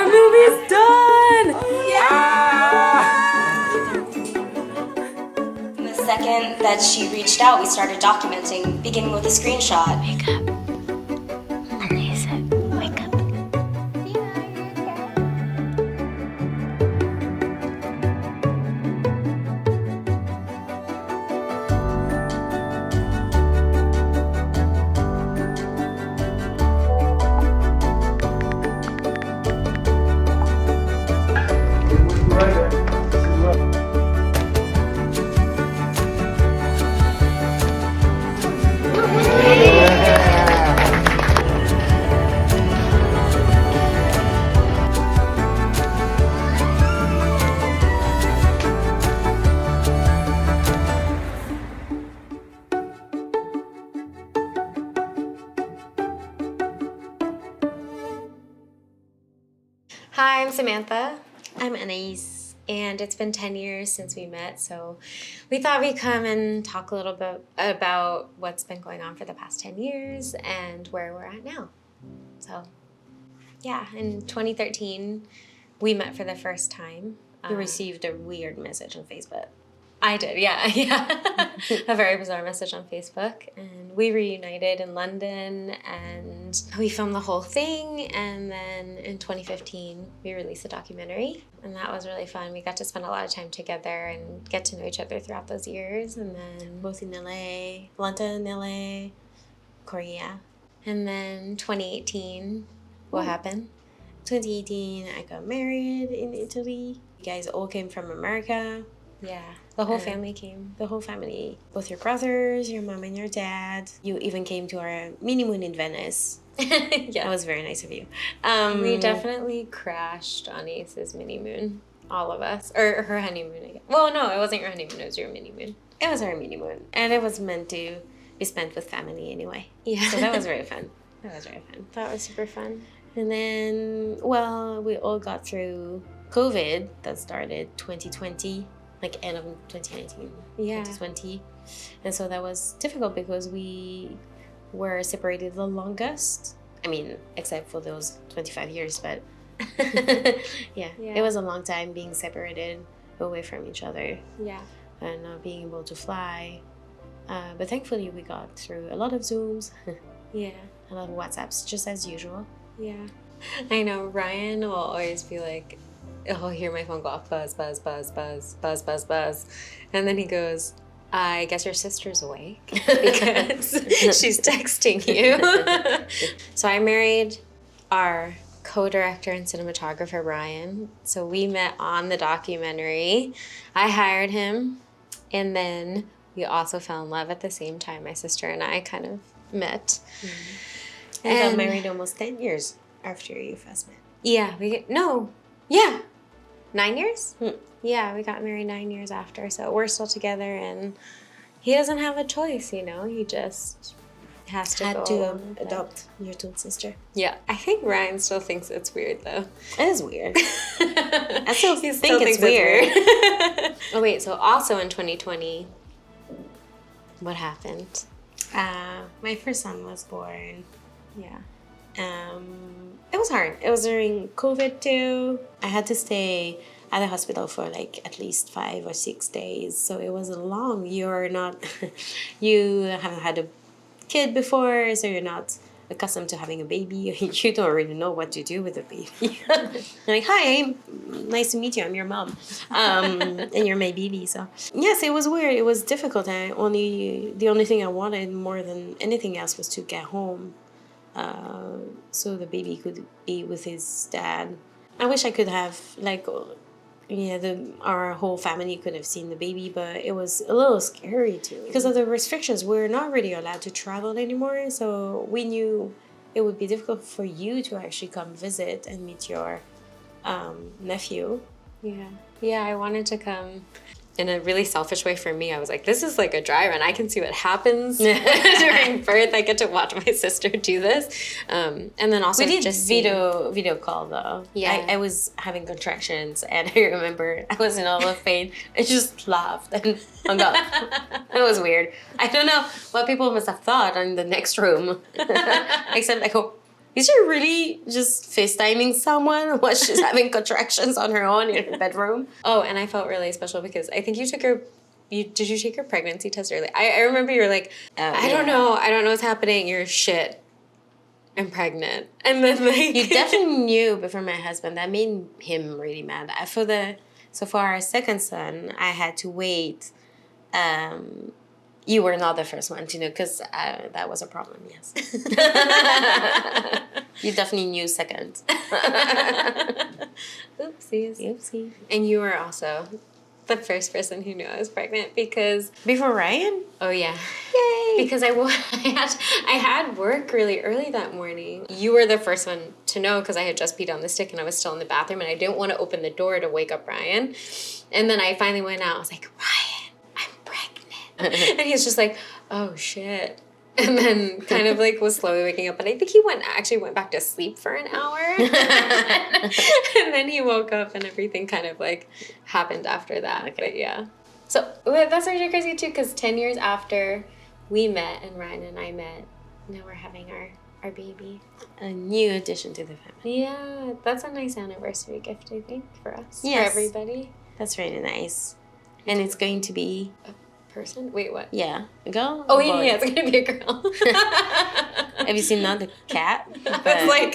Our movie's done! And the second that she reached out, we started documenting, beginning with a screenshot. Wake up. Elisa, wake up. Hi, I'm Samantha. I'm Anais, and it's been 10 years since we met, so we thought we'd come and talk a little bit about what's been going on for the past 10 years and where we're at now. So, yeah, in 2013, we met for the first time. You received a weird message on Facebook. I did, yeah. A very bizarre message on Facebook. And we reunited in London and we filmed the whole thing. And then in 2015, we released a documentary. And that was really fun. We got to spend a lot of time together and get to know each other throughout those years. And then Both in LA, London, LA, Korea. And then 2018, what happened? 2018, I got married in Italy. You guys all came from America. Yeah, the whole family came. The whole family. Both your brothers, your mom and your dad. You even came to our mini moon in Venice. Yeah. That was very nice of you. We definitely crashed on Ace's mini moon. All of us. Or her honeymoon, I guess. Well, no, it wasn't your honeymoon. It was your mini moon. It was our mini moon. And it was meant to be spent with family anyway. Yeah. So that was very fun. That was very fun. That was super fun. And then, well, we all got through COVID that started 2020, like end of 2019, Yeah. 2020. And so that was difficult because we were separated the longest. I mean, except for those 25 years, but yeah, it was a long time being separated away from each other Yeah. and not being able to fly. But thankfully, we got through a lot of Zooms, Yeah. a lot of WhatsApps, just as usual. Yeah. I know Ryan will always be like, he'll hear my phone go off, buzz, buzz, buzz, buzz, buzz, buzz, buzz. And then he goes, I guess your sister's awake because she's texting you. So I married our co-director and cinematographer, Ryan. So we met on the documentary. I hired him. And then we also fell in love at the same time. My sister and I kind of met. And you got married almost 10 years after you first met. Yeah, 9 years? Yeah, we got married 9 years after, so we're still together, and he doesn't have a choice, you know? He just has to Had go to with it. adopt your twin sister. Yeah, I think Ryan still thinks it's weird, though. It is weird. I still He think it's weird. Oh, wait, so also in 2020, what happened? My first son was born. Yeah. It was hard. It was during COVID too. I had to stay at the hospital for like at least 5 or 6 days. So it was long. You're not, you haven't had a kid before, so you're not accustomed to having a baby. You don't really know what to do with a baby. You're like, hi, nice to meet you. I'm your mom, and you're my baby. So yes, it was weird. It was difficult. The only thing I wanted more than anything else was to get home. So the baby could be with his dad. I wish I could have our whole family could have seen the baby, but it was a little scary too because of the restrictions. We're not really allowed to travel anymore, so we knew it would be difficult for you to actually come visit and meet your nephew. Yeah, I wanted to come. In a really selfish way for me, I was like, this is like a dry run. I can see what happens during birth. I get to watch my sister do this. And then also we did just video call though. Yeah. I was having contractions and I remember I was in all of pain. I just laughed and hung up. It was weird. I don't know what people must have thought in the next room. Except I go, is she really just FaceTiming someone while she's having contractions on her own in her bedroom? Oh, and I felt really special because I think you took your. Did you take your pregnancy test early? I remember you were like, I don't know what's happening. You're shit. I'm pregnant. And then like You definitely knew before my husband. That made him really mad. For our second son, I had to wait. You were not the first one to know because that was a problem. Yes. You definitely knew second. Oopsies. Oopsie. And you were also the first person who knew I was pregnant because Before Ryan? oh yeah. Yay! Because I had work really early that morning. You were the first one to know because I had just peed on the stick and I was still in the bathroom and I didn't want to open the door to wake up Ryan. And then I finally went out. I was like, Ryan, I'm pregnant. And he's just like, oh shit. And then kind of like was slowly waking up. And I think he actually went back to sleep for an hour. And then he woke up and everything kind of like happened after that. Okay. But yeah. So that's actually crazy too because 10 years after we met and Ryan and I met, now we're having our baby. A new addition to the family. Yeah, that's a nice anniversary gift, I think, for us. Yes. For everybody. That's really nice. And it's going to be... Person? Wait, what? Yeah. A girl? Oh, or yeah, boy? yeah, it's going to be a girl. Have you seen not the cat? It's like,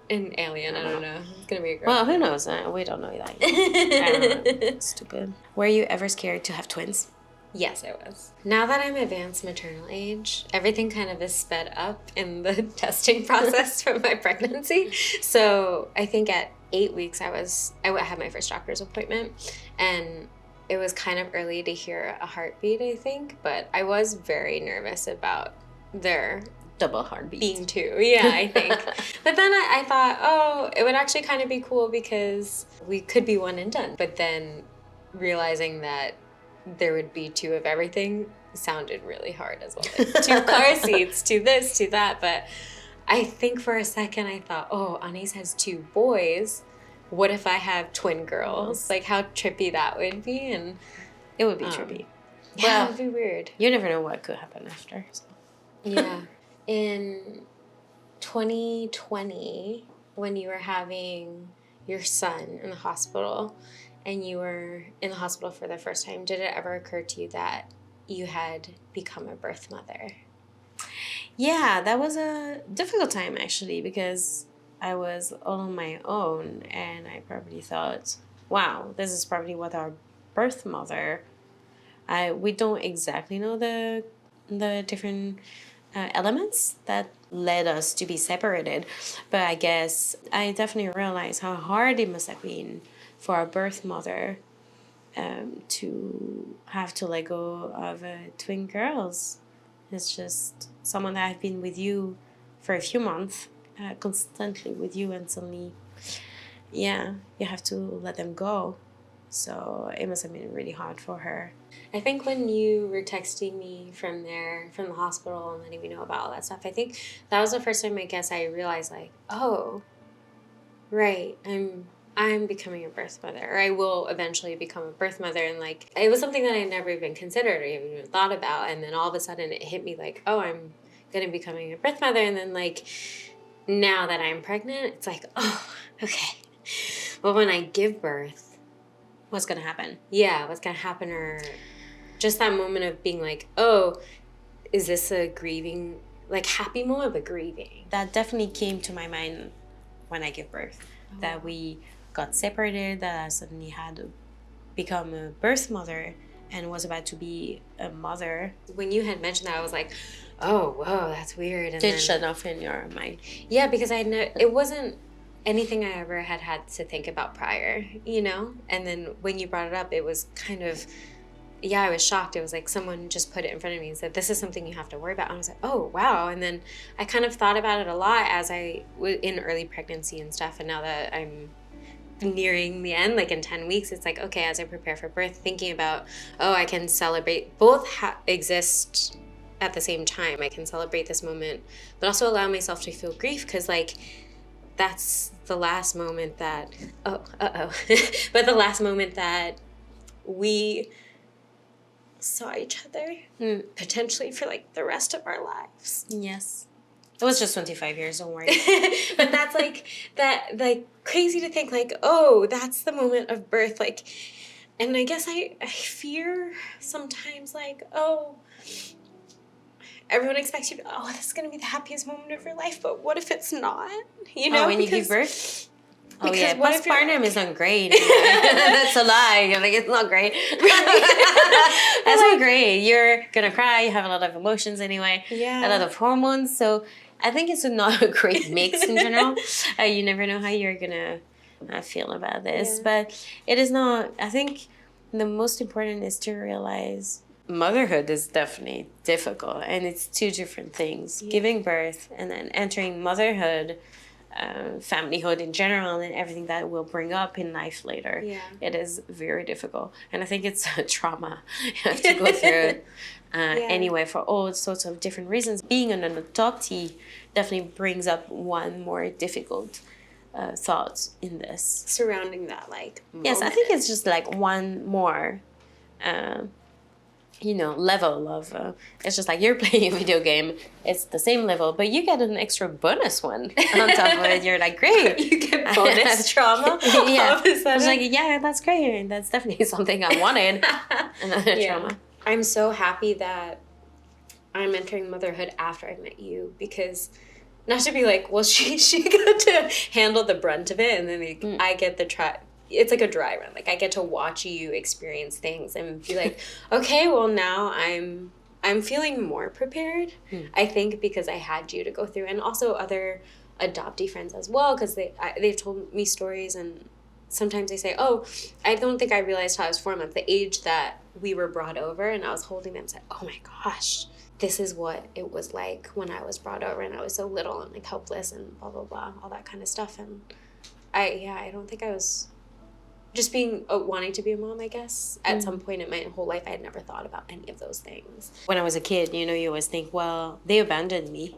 an alien, I don't know. It's going to be a girl. Well, who knows? We don't know that. I don't know. Stupid. Were you ever scared to have twins? Yes, I was. Now that I'm advanced maternal age, everything kind of is sped up in the testing process for my pregnancy. So I think at 8 weeks, I had my first doctor's appointment, and it was kind of early to hear a heartbeat, I think, but I was very nervous about their Double heartbeat. being two. Yeah, I think. But then I thought, oh, it would actually kind of be cool because we could be one and done. But then realizing that there would be two of everything sounded really hard as well. Like, 2 car seats, to this, to that. But I think for a second I thought, oh, Anais has 2 boys. What if I have twin girls? Like how trippy that would be. And It would be trippy. yeah, Well, it would be weird. You never know what could happen after. So. Yeah. In 2020, when you were having your son in the hospital and you were in the hospital for the first time, did it ever occur to you that you had become a birth mother? Yeah, that was a difficult time actually because I was all on my own and I probably thought, wow, this is probably what our birth mother... we don't exactly know the different elements that led us to be separated, but I guess I definitely realized how hard it must have been for our birth mother to have to let go of twin girls. It's just someone that I've been with you for a few months, constantly with you, and suddenly, yeah, you have to let them go. So it must have been really hard for her. I think when you were texting me from the hospital and letting me know about all that stuff, I think that was the first time I guess I realized like, oh, right, I'm becoming a birth mother, or I will eventually become a birth mother. And like, it was something that I never even considered or even thought about. And then all of a sudden it hit me like, oh, I'm going to be becoming a birth mother. And then like, now that I'm pregnant, it's like, oh, okay. Well, when I give birth, What's going to happen? yeah, what's going to happen? Or just that moment of being like, oh, is this a grieving, like happy moment, but grieving? That definitely came to my mind when I gave birth. That we got separated, that I suddenly had to become a birth mother and was about to be a mother. When you had mentioned that, I was like, oh, whoa, that's weird. And Did then, shut off in your mind. yeah, because it wasn't anything I ever had to think about prior, you know? And then when you brought it up, it was kind of, yeah, I was shocked. It was like someone just put it in front of me and said, this is something you have to worry about. And I was like, oh, wow. And then I kind of thought about it a lot as I was in early pregnancy and stuff. And now that I'm nearing the end, like in 10 weeks, it's like, okay, as I prepare for birth, thinking about, oh, I can celebrate, both exist at the same time. I can celebrate this moment, but also allow myself to feel grief because like, that's the last moment that, but the last moment that we saw each other potentially for like the rest of our lives. Yes. It was just 25 years, don't worry. But that's like crazy to think like, oh, that's the moment of birth. Like, and I guess I fear sometimes like, oh, everyone expects you to, oh, this is going to be the happiest moment of your life. But what if it's not? You know, when you give birth? Oh, because yeah, what if you're- postpartum is not great. That's a lie. You're like, it's not great. That's not great. You're going to cry. You have a lot of emotions anyway. Yeah. A lot of hormones. So I think it's not a great mix in general. You never know how you're going to feel about this. Yeah. But it is not, I think the most important is to realize motherhood is definitely difficult. And it's two different things. Yeah. Giving birth and then entering motherhood, familyhood in general, and everything that will bring up in life later. Yeah. It is very difficult. And I think it's a trauma. You have to go through it anyway for all sorts of different reasons. Being an adoptee definitely brings up one more difficult thought in this. surrounding that like Yes, I moment. think it's just like one more level of it's just like you're playing a video game, it's the same level, but you get an extra bonus one on top of it. You're like, great. You get bonus trauma. Yeah, All of a I was sudden. like, yeah, that's great. That's definitely something I wanted. Another Yeah. trauma. I'm so happy that I'm entering motherhood after I met you, because not to be like, well, she got to handle the brunt of it, and then like, I get the try. It's like a dry run. Like I get to watch you experience things and be like, okay, well now I'm feeling more prepared. I think because I had you to go through, and also other adoptee friends as well, because they've told me stories, and sometimes they say, oh, I don't think I realized how I was 4 months, the age that we were brought over, and I was holding them and said, oh my gosh, this is what it was like when I was brought over and I was so little and like helpless and blah, blah, blah, all that kind of stuff. And I don't think I was just being, wanting to be a mom, I guess. At some point in my whole life, I had never thought about any of those things. When I was a kid, you always think, well, they abandoned me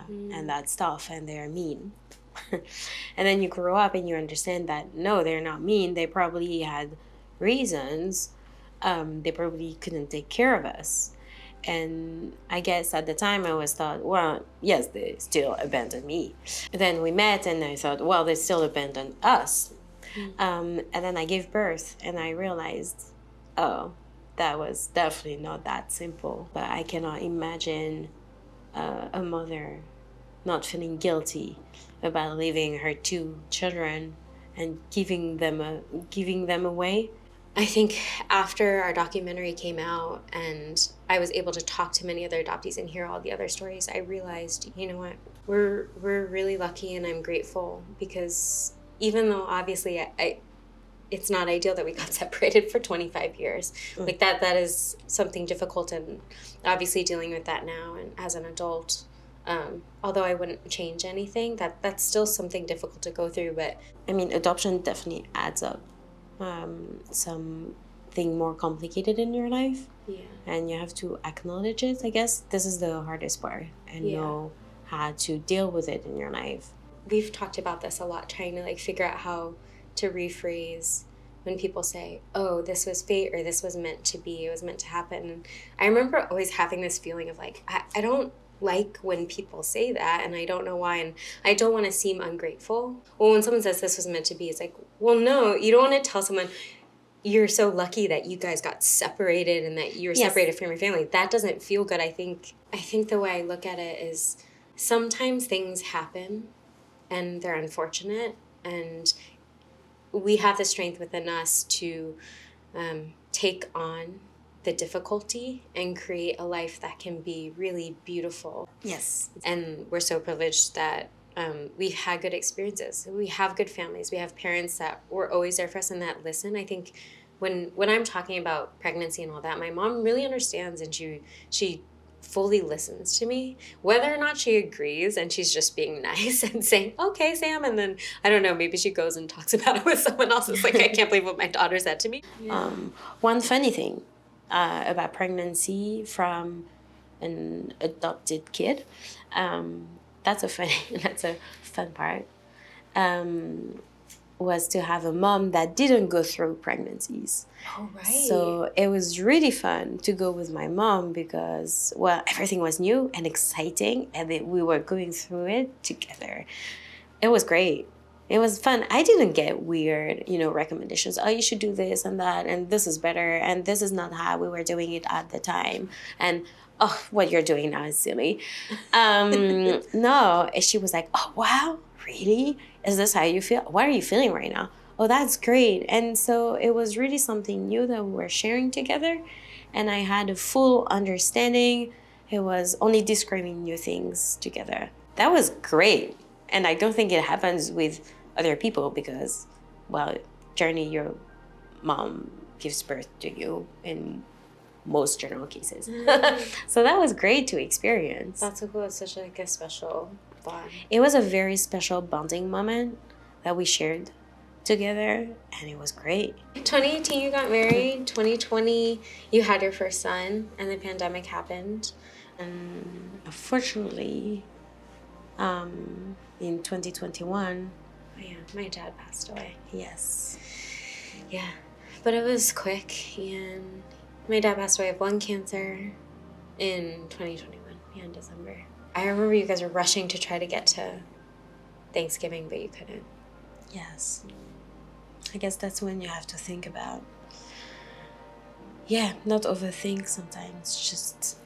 and that stuff, and they're mean. And then you grow up and you understand that, no, they're not mean. They probably had reasons. They probably couldn't take care of us. And I guess at the time I always thought, well, yes, they still abandoned me. Then we met and I thought, well, they still abandoned us. And then I gave birth and I realized, oh, that was definitely not that simple. But I cannot imagine a mother not feeling guilty about leaving her 2 children and giving them away. I think after our documentary came out and I was able to talk to many other adoptees and hear all the other stories, I realized, you know what, we're really lucky, and I'm grateful, because even though obviously it's not ideal that we got separated for 25 years, like that is something difficult, and obviously dealing with that now and as an adult, although I wouldn't change anything, that's still something difficult to go through. But I mean, adoption definitely adds up. Something more complicated in your life, and you have to acknowledge it. I guess this is the hardest part, and know how to deal with it in your life. We've talked about this a lot, trying to like figure out how to rephrase when people say, oh, this was fate, or this was meant to be, it was meant to happen. And I remember always having this feeling of like, I don't like when people say that, and I don't know why, and I don't want to seem ungrateful. Well, when someone says this was meant to be, it's like, well, no, you don't want to tell someone you're so lucky that you guys got separated and that you were separated from your family. That doesn't feel good. I think the way I look at it is sometimes things happen and they're unfortunate, and we have the strength within us to take on the difficulty and create a life that can be really beautiful. Yes. And we're so privileged that we've had good experiences. We have good families. We have parents that were always there for us and that listen. I think when I'm talking about pregnancy and all that, my mom really understands, and she fully listens to me, whether or not she agrees, and she's just being nice and saying, okay, Sam, and then, I don't know, maybe she goes and talks about it with someone else. It's like, I can't believe what my daughter said to me. One funny thing about pregnancy from an adopted kid, that's a fun part. was to have a mom that didn't go through pregnancies. Oh, right. So it was really fun to go with my mom because, well, everything was new and exciting, and we were going through it together. It was great. It was fun. I didn't get weird, recommendations. Oh, you should do this and that, and this is better, and this is not how we were doing it at the time. And oh, what you're doing now is silly. No, she was like, oh, wow, really? Is this how you feel? What are you feeling right now? Oh, that's great. And so it was really something new that we were sharing together. And I had a full understanding. It was only describing new things together. That was great. And I don't think it happens with other people because, well, Journey, your mom gives birth to you in most general cases. So that was great to experience. That's so cool. It's such like a special bond. It was a very special bonding moment that we shared together, and it was great. 2018, you got married. 2020, you had your first son, and the pandemic happened. And unfortunately, in 2021, Oh, yeah, my dad passed away. yes, Yeah, but it was quick, and my dad passed away of lung cancer in 2021, yeah, in December. I remember you guys were rushing to try to get to Thanksgiving, but you couldn't. yes. I guess that's when you have to think about, yeah, not overthink sometimes. Just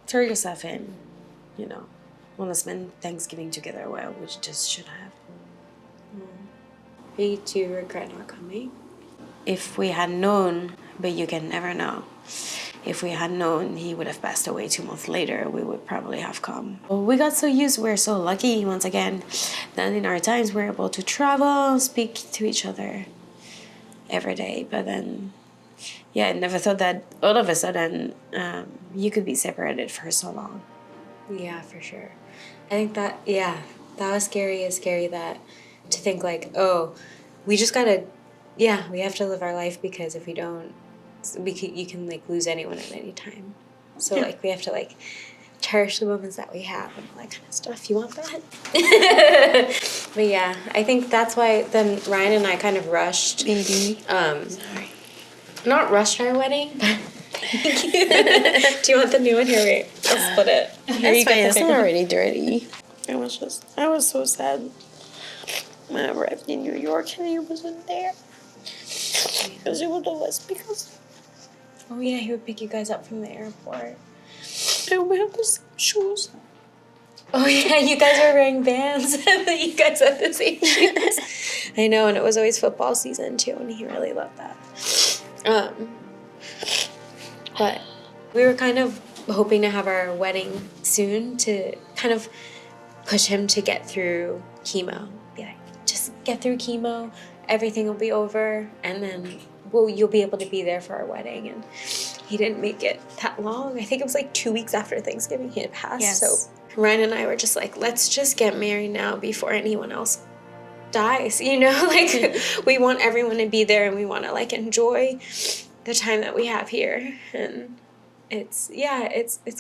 throw yourself in, want to spend Thanksgiving together, well, we just should have. You do regret not coming? If we had known, but you can never know. If we had known he would have passed away 2 months later, we would probably have come. Well, we got so used, we're so lucky, once again, that in our times we're able to travel, speak to each other every day. But then, yeah, I never thought that all of a sudden you could be separated for so long. Yeah, for sure. I think that, yeah, that was scary. It's scary that to think like, oh, we just gotta, yeah, we have to live our life because if we don't, you can like lose anyone at any time. So like we have to like cherish the moments that we have and all that kind of stuff. You want that? But yeah, I think that's why then Ryan and I kind of rushed. Baby. Sorry. Not rushed our wedding, but do you want the new one? Here, wait. I'll split it. Here, That's you get fine, the it's bigger not one. already dirty. I was so sad when I arrived in New York and he wasn't there. Because it would always because Oh yeah, he would pick you guys up from the airport. I we have the same shoes. Oh yeah, you guys were wearing Vans and then you guys had the same shoes. I know, and it was always football season too, and he really loved that. But we were kind of hoping to have our wedding soon to kind of push him to get through chemo. Be like, just get through chemo, everything will be over, and then you'll be able to be there for our wedding. And he didn't make it that long. I think it was like 2 weeks after Thanksgiving he had passed. Yes. So Ryan and I were just like, let's just get married now before anyone else dies, like we want everyone to be there and we want to like enjoy the time that we have here. And it's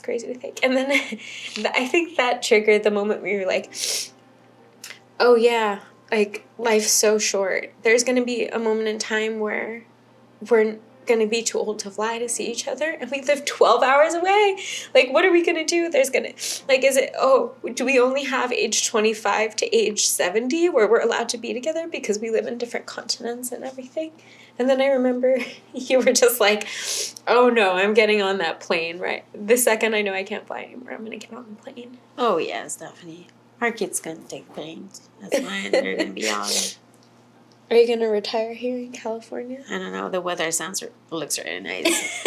crazy to think. And then I think that triggered the moment we were like, oh yeah, like life's so short. There's going to be a moment in time where we're going to be too old to fly to see each other, and we live 12 hours away. Like, what are we going to do? There's going to, like, do we only have age 25 to age 70 where we're allowed to be together because we live in different continents and everything? And then I remember you were just like, oh no, I'm getting on that plane, right? The second I know I can't fly anymore, I'm going to get on the plane. Oh yes, definitely. Our kids can take planes. That's fine. They're gonna be on. Are you going to retire here in California? I don't know. The weather looks really nice.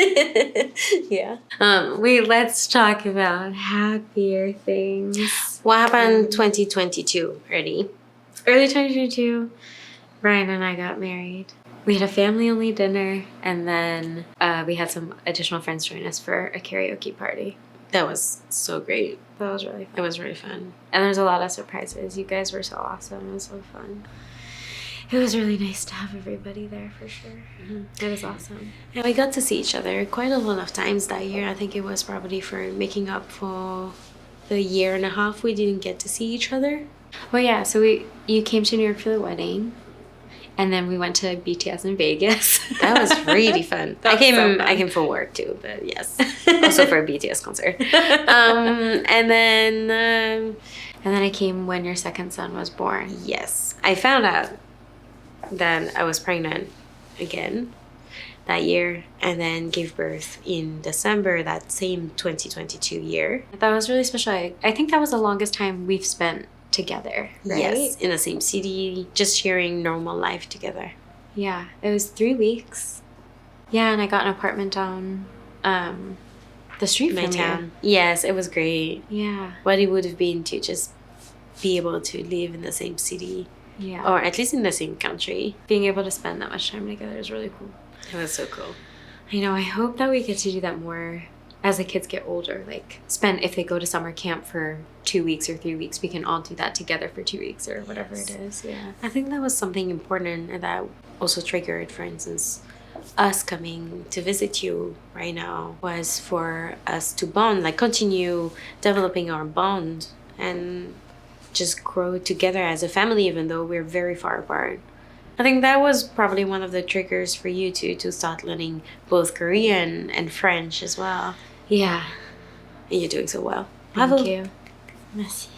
Yeah. Let's talk about happier things. What happened 2022, early? Early 2022, Ryan and I got married. We had a family-only dinner, and then we had some additional friends join us for a karaoke party. That was so great. That was really fun. It was really fun. And there's a lot of surprises. You guys were so awesome. It was so fun. It was really nice to have everybody there for sure. Mm-hmm. It was awesome. And we got to see each other quite a lot of times that year. I think it was probably for making up for the year and a half we didn't get to see each other. Well, yeah, so you came to New York for the wedding, And then we went to BTS in Vegas. That was really fun. That was so fun. I came for work too, but yes, also for a BTS concert. And then I came when your second son was born. yes, I found out that I was pregnant again that year, and then gave birth in December that same 2022 year. That was really special. I think that was the longest time we've spent together, right? Yes, in the same city, just sharing normal life together. Yeah, it was 3 weeks. Yeah, and I got an apartment down the street My from town. Yes, it was great. you. Yeah, What it would have been to just be able to live in the same city, yeah. or at least in the same country. Being able to spend that much time together is really cool. It was so cool. I know, I hope that we get to do that more as the kids get older. Like, if they go to summer camp for 2 weeks or 3 weeks, we can all do that together for 2 weeks or whatever Yes. it is. Yeah. I think that was something important, and that also triggered, for instance, us coming to visit you right now was for us to bond, like continue developing our bond and just grow together as a family, even though we're very far apart. I think that was probably one of the triggers for you to start learning both Korean and French as well. Yeah. And you're doing so well. Thank Bravo. you. Merci.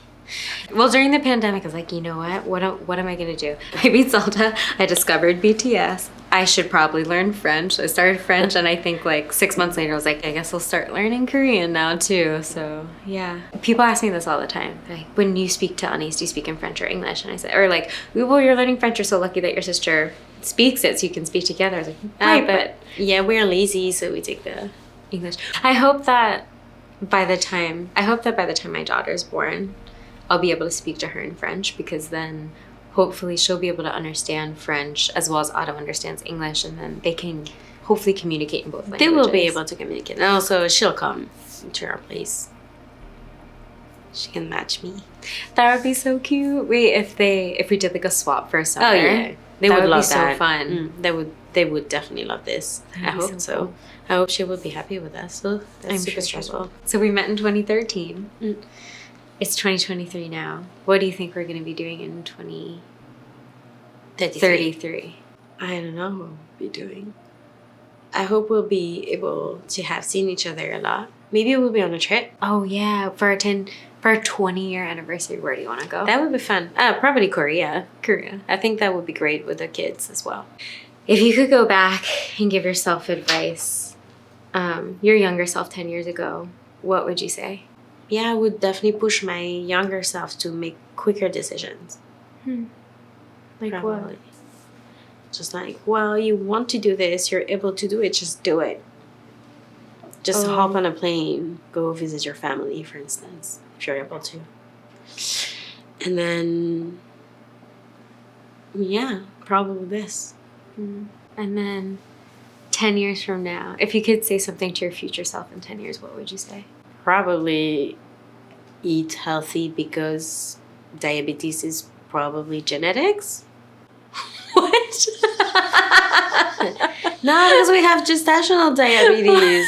Well, during the pandemic, I was like, you know what? What am I going to do? I beat Zelda. I discovered BTS. I should probably learn French. I started French, and I think like 6 months later, I was like, I guess I'll start learning Korean now too. So yeah. People ask me this all the time. Like, when you speak to Anis, do you speak in French or English? And I say, or like, well, you're learning French. You're so lucky that your sister speaks it, so you can speak together. I was like, right, but yeah, we're lazy, so we take the English. I hope that by the time my daughter's born, I'll be able to speak to her in French, because then hopefully she'll be able to understand French as well as Otto understands English, and then they can hopefully communicate in both languages. They will be able to communicate. And also, she'll come to our place. She can match me. That would be so cute. Wait, if we did like a swap for a summer. Oh yeah, they that would love be that. so fun. They would definitely love this. That'd I be hope so. cool. I hope she would be happy with us. So that's I'm super sure she stressful. will. So we met in 2013. Mm. It's 2023 now. What do you think we're going to be doing in 33. 2033? I don't know what we'll be doing. I hope we'll be able to have seen each other a lot. Maybe we'll be on a trip. Oh yeah, for our 20-year anniversary, where do you want to go? That would be fun. Probably Korea. Korea. I think that would be great with the kids as well. If you could go back and give yourself advice, your younger self 10 years ago, what would you say? Yeah, I would definitely push my younger self to make quicker decisions. Like Probably. Just like, well, you want to do this, you're able to do it, just do it. Just Oh. hop on a plane, go visit your family, for instance, if you're able to. And then, yeah, probably this. And then 10 years from now, if you could say something to your future self in 10 years, what would you say? Probably eat healthy, because diabetes is probably genetics. What? No, because we have gestational diabetes.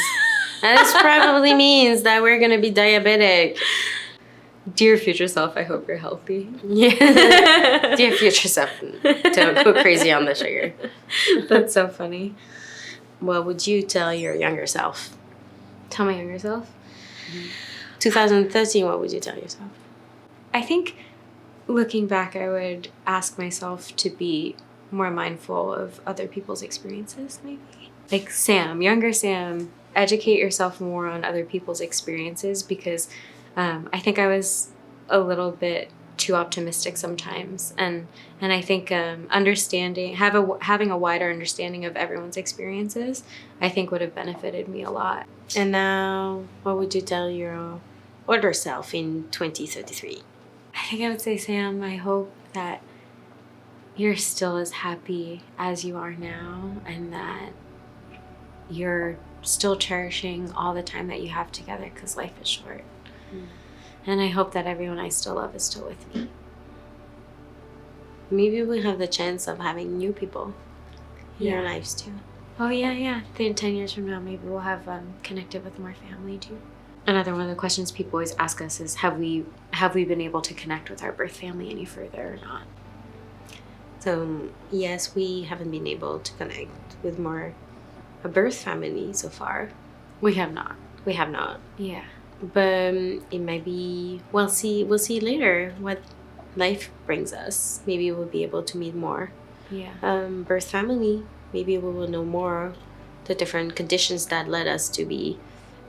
And this probably means that we're going to be diabetic. Dear future self, I hope you're healthy. Yeah. Dear future self, don't go crazy on the sugar. That's so funny. What would you tell your younger self? Tell my younger self. 2013, what would you tell yourself? I think looking back, I would ask myself to be more mindful of other people's experiences, maybe. Like younger Sam, educate yourself more on other people's experiences, because I think I was a little bit too optimistic sometimes, and I think having a wider understanding of everyone's experiences, I think would have benefited me a lot. And now, what would you tell your older self in 2033? I think I would say, Sam, I hope that you're still as happy as you are now, and that you're still cherishing all the time that you have together, because life is short. And I hope that everyone I still love is still with me. Maybe we'll have the chance of having new people in our lives too. Oh, yeah. Then 10 years from now, maybe we'll have connected with more family too. Another one of the questions people always ask us is, have we been able to connect with our birth family any further or not? So yes, we haven't been able to connect with more a birth family so far. We have not. We have not. Yeah. But it might be we'll see later what life brings us. Maybe we'll be able to meet more Yeah. birth family. Maybe we will know more the different conditions that led us to be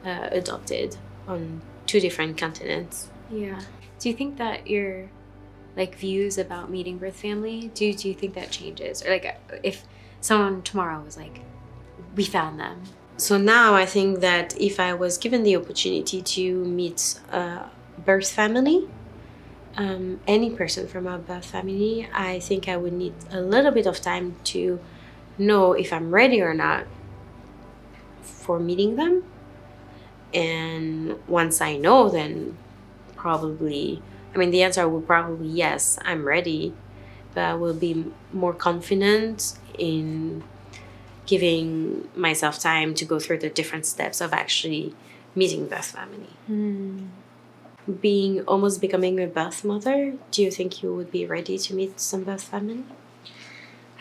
adopted on 2 different continents. Yeah. Do you think that your like views about meeting birth family, do you think that changes? Or like if someone tomorrow was like, we found them. So now I think that if I was given the opportunity to meet a birth family, any person from a birth family, I think I would need a little bit of time to know if I'm ready or not for meeting them. And once I know, then probably, I mean, the answer will probably yes, I'm ready, but I will be more confident in giving myself time to go through the different steps of actually meeting birth family. Almost becoming a birth mother, do you think you would be ready to meet some birth family?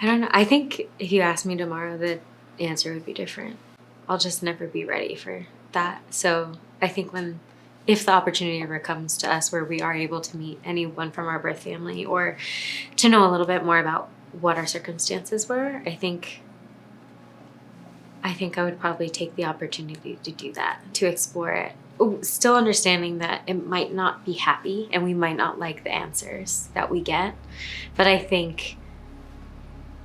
I don't know. I think if you asked me tomorrow, the answer would be different. I'll just never be ready for that. So I think if the opportunity ever comes to us where we are able to meet anyone from our birth family or to know a little bit more about what our circumstances were, I think I would probably take the opportunity to do that, to explore it. Still understanding that it might not be happy and we might not like the answers that we get. But I think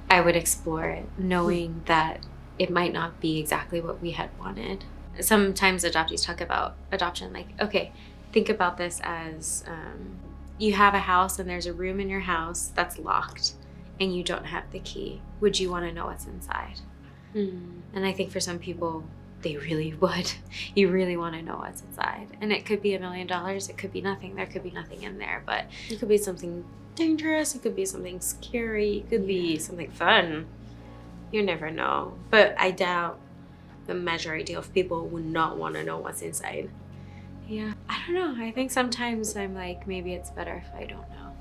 I would explore it knowing that it might not be exactly what we had wanted. Sometimes adoptees talk about adoption like, okay, think about this as you have a house and there's a room in your house that's locked and you don't have the key. Would you want to know what's inside? And I think for some people, they really would. You really want to know what's inside. And it could be $1 million. It could be nothing. There could be nothing in there. But It could be something dangerous. It could be something scary. It could be something fun. You never know. But I doubt the majority of people would not want to know what's inside. yeah, I don't know. I think sometimes I'm like, maybe it's better if I don't know.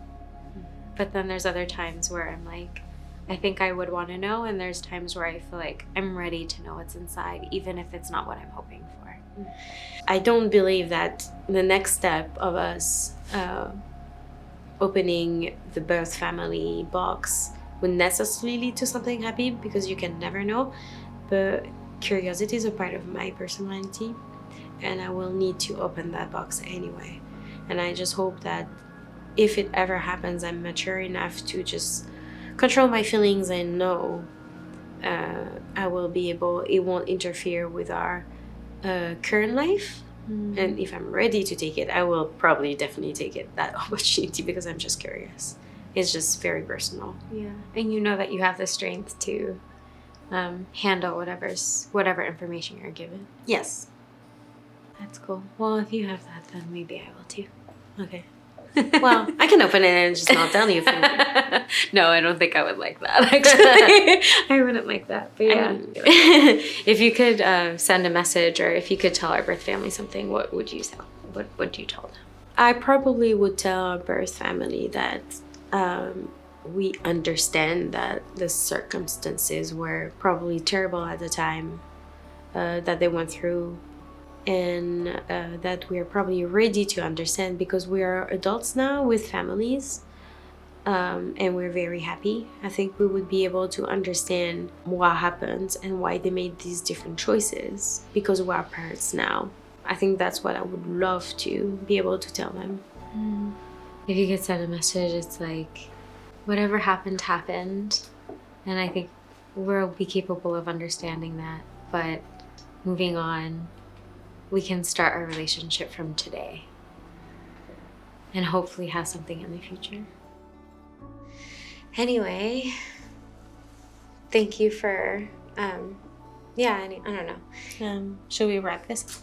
But then there's other times where I'm like, I think I would want to know. And there's times where I feel like I'm ready to know what's inside, even if it's not what I'm hoping for. I don't believe that the next step of us opening the birth family box would necessarily lead to something happy, because you can never know. But curiosity is a part of my personality, and I will need to open that box anyway. And I just hope that if it ever happens, I'm mature enough to just control my feelings and know I will be able, it won't interfere with our current life. And if I'm ready to take it, I will probably definitely take it, that opportunity, because I'm just curious. It's just very personal. Yeah. And you know that you have the strength to handle whatever information you're given. Yes. That's cool. Well, if you have that, then maybe I will too. Okay. Well, I can open it and just not tell you. No, I don't think I would like that, actually. I wouldn't like that. But yeah. If you could send a message, or if you could tell our birth family something, what would you tell? What would you tell them? I probably would tell our birth family that we understand that the circumstances were probably terrible at the time that they went through, and that we are probably ready to understand, because we are adults now with families, and we're very happy. I think we would be able to understand what happened and why they made these different choices, because we are parents now. I think that's what I would love to be able to tell them. If you could send a message, it's like, whatever happened, happened. And I think we'll be capable of understanding that. But moving on, we can start our relationship from today and hopefully have something in the future. Anyway, thank you for, I don't know. Should we wrap this?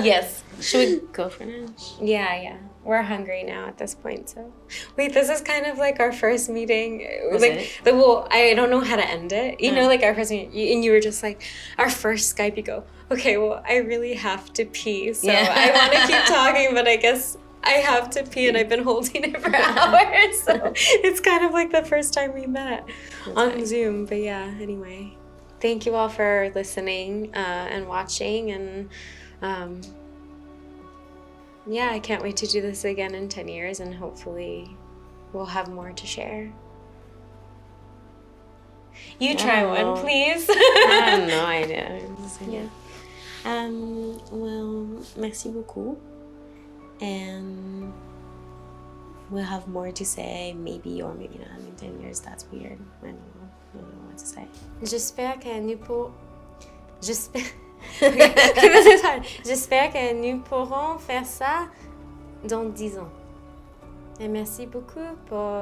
Yes. Should we go for lunch? Yeah. We're hungry now at this point, so. Wait, this is kind of like our first meeting. Was like, it? I don't know how to end it. You know, like our first meeting, and you were just like, our first Skype, you go, okay, well, I really have to pee, so Yeah. I want to keep talking, but I guess I have to pee and I've been holding it for hours. So it's kind of like the first time we met on Zoom. But yeah, anyway. Thank you all for listening and watching. And yeah, I can't wait to do this again in 10 years. And hopefully we'll have more to share. You try one, please. I have no idea. Yeah. Well, merci beaucoup. And we'll have more to say, maybe or maybe not in 10 years. That's weird. I don't know what to say. J'espère que nous pourrons... J'espère que nous pourrons faire ça dans 10 ans. Et merci beaucoup pour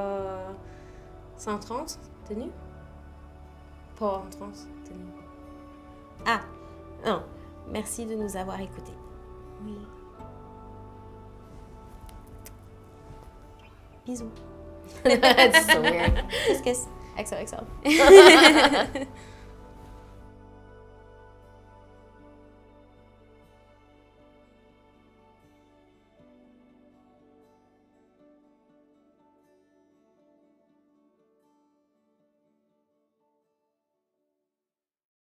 130 tenues. Pour 130 tenues. Ah, non. Merci de nous avoir écoutés. Oui. Bisous. That's so weird. Kiss, kiss. XOXO.